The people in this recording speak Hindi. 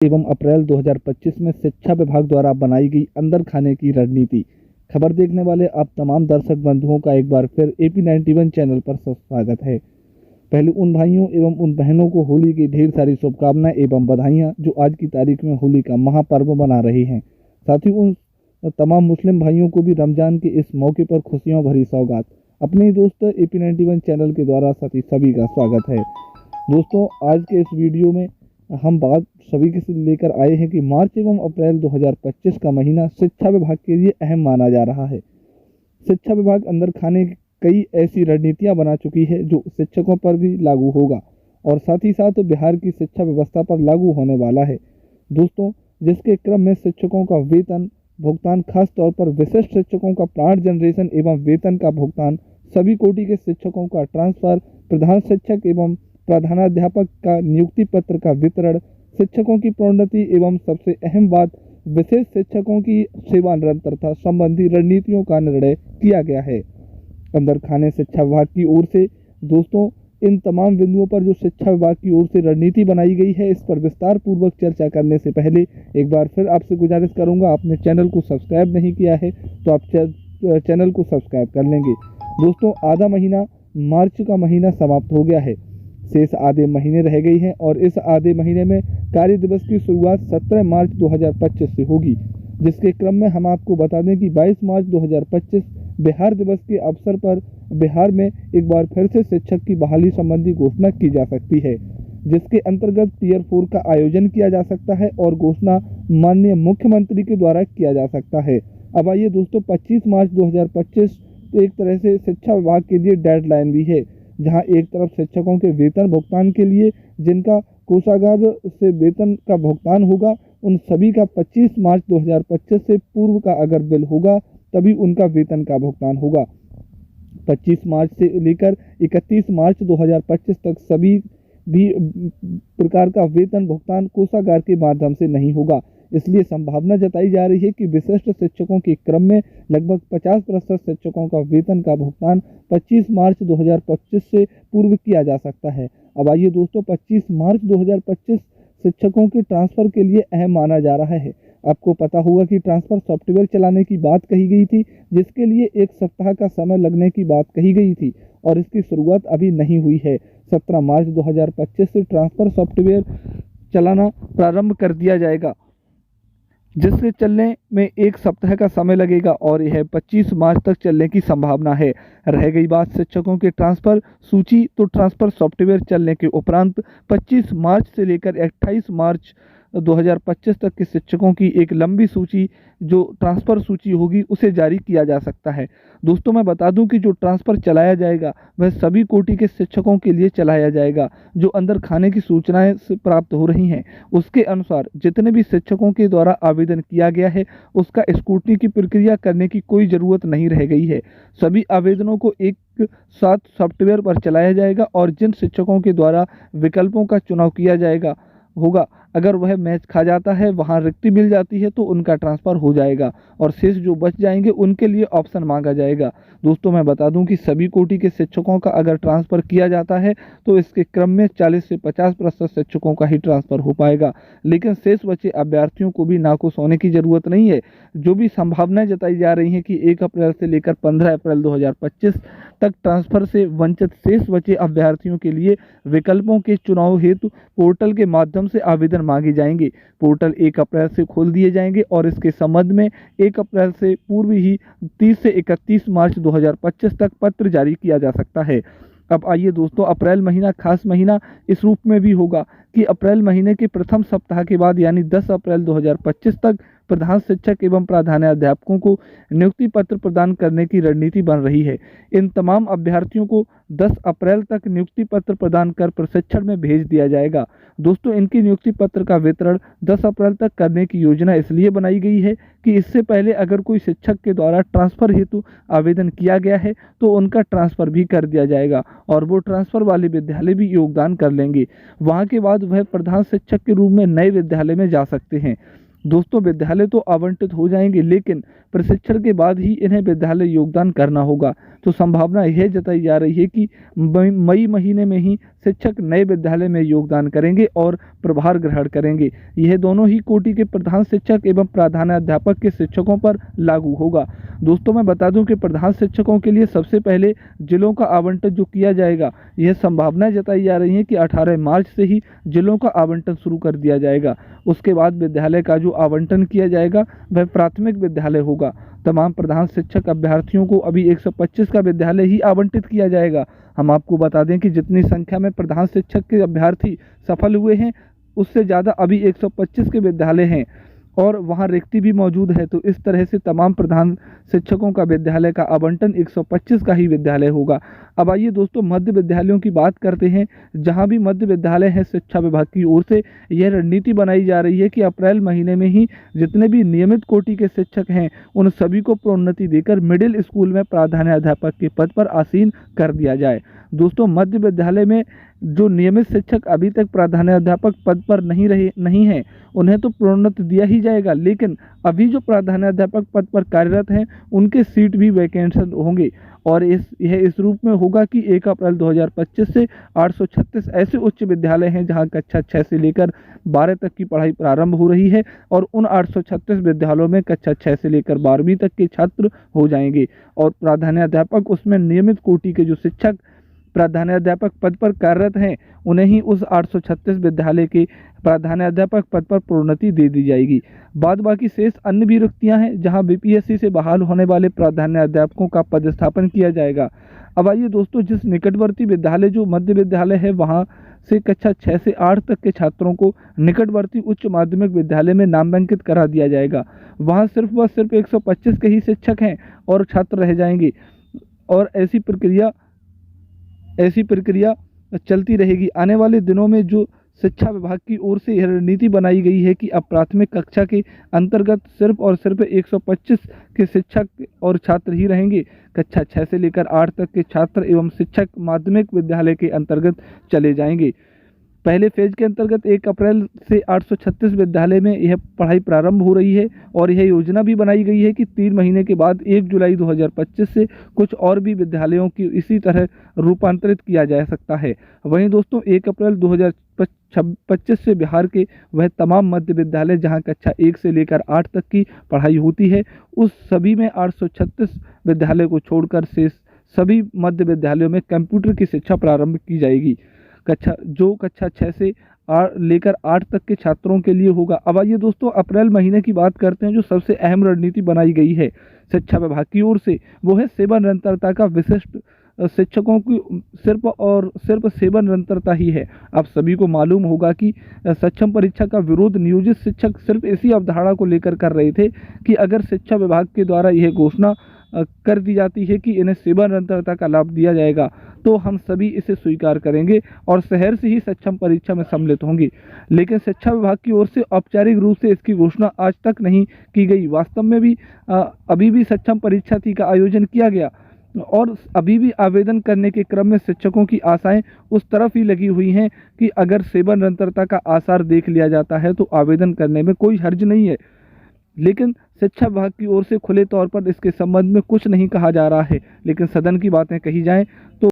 एवं अप्रैल 2025 में शिक्षा विभाग द्वारा बनाई गई अंदर खाने की रणनीति। खबर देखने वाले आप तमाम दर्शक बंधुओं का एक बार फिर AP91 चैनल पर स्वागत है। पहले उन भाइयों एवं उन बहनों को होली की ढेर सारी शुभकामनाएं एवं बधाइयां जो आज की तारीख में होली का महापर्व मना रही हैं। साथ ही उन तमाम मुस्लिम भाइयों को भी रमजान के इस मौके पर खुशियों भरी सौगात। अपने ही दोस्त AP91 चैनल के द्वारा सभी का स्वागत है। दोस्तों, आज के इस वीडियो में हम बात सभी के लेकर आए हैं कि मार्च एवं अप्रैल 2025 का महीना शिक्षा विभाग के लिए अहम माना जा रहा है। शिक्षा विभाग अंदर खाने की कई ऐसी रणनीतियां बना चुकी है जो शिक्षकों पर भी लागू होगा और साथ ही साथ बिहार की शिक्षा व्यवस्था पर लागू होने वाला है। दोस्तों, जिसके क्रम में शिक्षकों का वेतन भुगतान, खास तौर पर विशिष्ट शिक्षकों का प्राण जनरेशन एवं वेतन का भुगतान, सभी कोटि के शिक्षकों का ट्रांसफर, प्रधान शिक्षक एवं प्रधानाध्यापक का नियुक्ति पत्र का वितरण, शिक्षकों की प्रोन्नति एवं सबसे अहम बात विशेष शिक्षकों की सेवा निरंतरता संबंधी रणनीतियों का निर्णय किया गया है अंदर खाने शिक्षा विभाग की ओर से। दोस्तों, इन तमाम बिंदुओं पर जो शिक्षा विभाग की ओर से रणनीति बनाई गई है, इस पर विस्तार पूर्वक चर्चा करने से पहले एक बार फिर आपसे गुजारिश करूंगा, आपने चैनल को सब्सक्राइब नहीं किया है तो आप चैनल को सब्सक्राइब कर लेंगे। दोस्तों, आधा महीना मार्च का महीना समाप्त हो गया है, शेष आधे महीने रह गई हैं और इस आधे महीने में कार्य दिवस की शुरुआत 17 मार्च 2025 से होगी, जिसके क्रम में हम आपको बता दें कि 22 मार्च 2025 बिहार दिवस के अवसर पर बिहार में एक बार फिर से शिक्षक की बहाली संबंधी घोषणा की जा सकती है, जिसके अंतर्गत टियर 4 का आयोजन किया जा सकता है और घोषणा माननीय मुख्यमंत्री के द्वारा किया जा सकता है। अब आइए दोस्तों, 25 मार्च 2025 एक तरह से शिक्षा विभाग के लिए डेडलाइन भी है, जहां एक तरफ शिक्षकों के वेतन भुगतान के लिए जिनका कोषागार से वेतन का भुगतान होगा, उन सभी का 25 मार्च 2025 से पूर्व का अगर बिल होगा तभी उनका वेतन का भुगतान होगा। 25 मार्च से लेकर 31 मार्च 2025 तक सभी भी प्रकार का वेतन भुगतान कोषागार के माध्यम से नहीं होगा। इसलिए संभावना जताई जा रही है कि विशिष्ट शिक्षकों के क्रम में लगभग 50% शिक्षकों का वेतन का भुगतान 25 मार्च 2025 से पूर्व किया जा सकता है। अब आइए दोस्तों, 25 मार्च 2025 शिक्षकों के ट्रांसफर के लिए अहम माना जा रहा है। आपको पता होगा कि ट्रांसफर सॉफ्टवेयर चलाने की बात कही गई थी, जिसके लिए 1 सप्ताह का समय लगने की बात कही गई थी और इसकी शुरुआत अभी नहीं हुई है। 17 मार्च 2025 से ट्रांसफर सॉफ्टवेयर चलाना प्रारंभ कर दिया जाएगा, जिससे चलने में 1 सप्ताह का समय लगेगा और यह 25 मार्च तक चलने की संभावना है। रह गई बात शिक्षकों के ट्रांसफर सूची, तो ट्रांसफर सॉफ्टवेयर चलने के उपरांत 25 मार्च से लेकर 28 मार्च 2025 तक के शिक्षकों की एक लंबी सूची, जो ट्रांसफ़र सूची होगी, उसे जारी किया जा सकता है। दोस्तों, मैं बता दूं कि जो ट्रांसफ़र चलाया जाएगा वह सभी कोटि के शिक्षकों के लिए चलाया जाएगा। जो अंदर खाने की सूचनाएं प्राप्त हो रही हैं, उसके अनुसार जितने भी शिक्षकों के द्वारा आवेदन किया गया है उसका स्क्रूटनी की प्रक्रिया करने की कोई ज़रूरत नहीं रह गई है। सभी आवेदनों को एक साथ सॉफ्टवेयर पर चलाया जाएगा और जिन शिक्षकों के द्वारा विकल्पों का चुनाव किया जाएगा होगा, अगर वह मैच खा जाता है, वहां रिक्ति मिल जाती है तो उनका ट्रांसफ़र हो जाएगा और शेष जो बच जाएंगे उनके लिए ऑप्शन मांगा जाएगा। दोस्तों, मैं बता दूं कि सभी कोटि के शिक्षकों का अगर ट्रांसफ़र किया जाता है तो इसके क्रम में 40 से 50% शिक्षकों का ही ट्रांसफ़र हो पाएगा, लेकिन शेष बचे अभ्यर्थियों को भी नाखुश होने की ज़रूरत नहीं है। जो भी संभावनाएं जताई जा रही हैं कि 1 अप्रैल से लेकर 15 अप्रैल 2025 तक ट्रांसफ़र से वंचित शेष बचे अभ्यर्थियों के लिए विकल्पों के चुनाव हेतु पोर्टल के माध्यम से आवेदन मांगे जाएंगे। पोर्टल 1 अप्रैल से खोल दिए जाएंगे और इसके संबंध में 1 अप्रैल से पूर्व ही 30 से 31 मार्च 2025 तक पत्र जारी किया जा सकता है। अब आइए दोस्तों, अप्रैल महीना खास महीना इस रूप में भी होगा कि अप्रैल महीने के प्रथम सप्ताह के बाद यानी 10 अप्रैल 2025 तक प्रधान शिक्षक एवं प्रधानाध्यापकों को नियुक्ति पत्र प्रदान करने की रणनीति बन रही है। इन तमाम अभ्यर्थियों को 10 अप्रैल तक नियुक्ति पत्र प्रदान कर प्रशिक्षण में भेज दिया जाएगा। दोस्तों, इनकी नियुक्ति पत्र का वितरण 10 अप्रैल तक करने की योजना इसलिए बनाई गई है कि इससे पहले अगर कोई शिक्षक के द्वारा ट्रांसफ़र हेतु आवेदन किया गया है तो उनका ट्रांसफ़र भी कर दिया जाएगा और वो ट्रांसफ़र वाले विद्यालय भी योगदान कर लेंगे। वहाँ के बाद वह प्रधान शिक्षक के रूप में नए विद्यालय में जा सकते हैं। दोस्तों, विद्यालय तो आवंटित हो जाएंगे, लेकिन प्रशिक्षण के बाद ही इन्हें विद्यालय योगदान करना होगा। तो संभावना यह जताई जा रही है कि मई महीने में ही शिक्षक नए विद्यालय में योगदान करेंगे और प्रभार ग्रहण करेंगे। यह दोनों ही कोटि के प्रधान शिक्षक एवं प्रधानाध्यापक के शिक्षकों पर लागू होगा। दोस्तों मैं बता दूं कि प्रधान शिक्षकों के लिए सबसे पहले जिलों का आवंटन जो किया जाएगा, यह संभावना जताई जा रही है कि 18 मार्च से ही जिलों का आवंटन शुरू कर दिया जाएगा। उसके बाद विद्यालय का जो आवंटन किया जाएगा वह प्राथमिक विद्यालय होगा। तमाम प्रधान शिक्षक अभ्यर्थियों को अभी 125 का विद्यालय ही आवंटित किया जाएगा। हम आपको बता दें कि जितनी संख्या में प्रधान शिक्षक के अभ्यर्थी सफल हुए हैं, उससे ज़्यादा अभी 125 के विद्यालय हैं और वहाँ रिक्ति भी मौजूद है। तो इस तरह से तमाम प्रधान शिक्षकों का विद्यालय का आवंटन 125 का ही विद्यालय होगा। अब आइए दोस्तों मध्य विद्यालयों की बात करते हैं। जहाँ भी मध्य विद्यालय है, शिक्षा विभाग की ओर से यह रणनीति बनाई जा रही है कि अप्रैल महीने में ही जितने भी नियमित कोटि के शिक्षक हैं उन सभी को प्रोन्नति देकर मिडिल स्कूल में प्राधान्याध्यापक के पद पर आसीन कर दिया जाए। दोस्तों मध्य विद्यालय में जो नियमित शिक्षक अभी तक प्राधान्याध्यापक पद पर नहीं है, उन्हें तो प्रोन्नत दिया ही जाएगा, लेकिन अभी जो प्राधान्याध्यापक पद पर कार्यरत हैं उनके सीट भी वैकेंट होंगे। और यह इस रूप में होगा कि 1 अप्रैल 2025 से 836 ऐसे उच्च विद्यालय हैं जहां कक्षा 6 से लेकर 12 तक की पढ़ाई प्रारंभ हो रही है और उन 836 विद्यालयों में कक्षा 6 से लेकर 12वीं तक के छात्र हो जाएंगे। और प्राधान्याध्यापक उसमें नियमित कोटि के जो शिक्षक प्राधान्याध्यापक पद पर कार्यरत हैं उन्हें ही उस 836 विद्यालय के प्राधान्याध्यापक पद पर प्रोन्नति दे दी जाएगी। बाद बाकी शेष अन्य भी रिक्तियां हैं जहां बीपीएससी से बहाल होने वाले प्राधान्याध्यापकों का पदस्थापन किया जाएगा। अब आइए दोस्तों, जिस निकटवर्ती विद्यालय जो मध्य विद्यालय है वहां से कक्षा 6 से 8 तक के छात्रों को निकटवर्ती उच्च माध्यमिक विद्यालय में नामांकित करा दिया जाएगा। वहां सिर्फ 125 के ही शिक्षक हैं और छात्र रह जाएंगे और ऐसी प्रक्रिया चलती रहेगी। आने वाले दिनों में जो शिक्षा विभाग की ओर से यह रणनीति बनाई गई है कि अब प्राथमिक कक्षा के अंतर्गत सिर्फ और सिर्फ 125 के शिक्षक और छात्र ही रहेंगे। कक्षा 6 से लेकर 8 तक के छात्र एवं शिक्षक माध्यमिक विद्यालय के अंतर्गत चले जाएंगे। पहले फेज के अंतर्गत 1 अप्रैल से 836 विद्यालय में यह पढ़ाई प्रारंभ हो रही है और यह योजना भी बनाई गई है कि 3 महीने के बाद 1 जुलाई 2025 से कुछ और भी विद्यालयों की इसी तरह रूपांतरित किया जा सकता है। वहीं दोस्तों 1 अप्रैल 2025 से बिहार के वह तमाम मध्य विद्यालय जहां कक्षा 1 से लेकर 8 तक की पढ़ाई होती है, उस सभी में 836 विद्यालय को छोड़कर शेष सभी मध्य विद्यालयों में कंप्यूटर की शिक्षा प्रारंभ की जाएगी। कक्षा 6 से लेकर 8 तक के छात्रों के लिए होगा। अब आइए दोस्तों अप्रैल महीने की बात करते हैं। जो सबसे अहम रणनीति बनाई गई है शिक्षा विभाग की ओर से वो है सेवा निरंतरता का विशिष्ट शिक्षकों की सिर्फ और सिर्फ सेवा निरंतरता ही है। आप सभी को मालूम होगा कि सक्षम परीक्षा का विरोध नियोजित शिक्षक सिर्फ इसी अवधारणा को लेकर कर रहे थे कि अगर शिक्षा विभाग के द्वारा यह घोषणा कर दी जाती है कि इन्हें सेवा निरंतरता का लाभ दिया जाएगा तो हम सभी इसे स्वीकार करेंगे और शहर से ही सक्षम परीक्षा में सम्मिलित होंगे। लेकिन शिक्षा विभाग की ओर से औपचारिक रूप से इसकी घोषणा आज तक नहीं की गई। वास्तव में भी अभी भी सक्षम परीक्षा का आयोजन किया गया और अभी भी आवेदन करने के क्रम में शिक्षकों की आशाएं उस तरफ ही लगी हुई हैं कि अगर सेवा निरंतरता का आसार देख लिया जाता है तो आवेदन करने में कोई हर्ज नहीं है। लेकिन शिक्षा विभाग की ओर से खुले तौर पर इसके संबंध में कुछ नहीं कहा जा रहा है। लेकिन सदन की बातें कही जाएं तो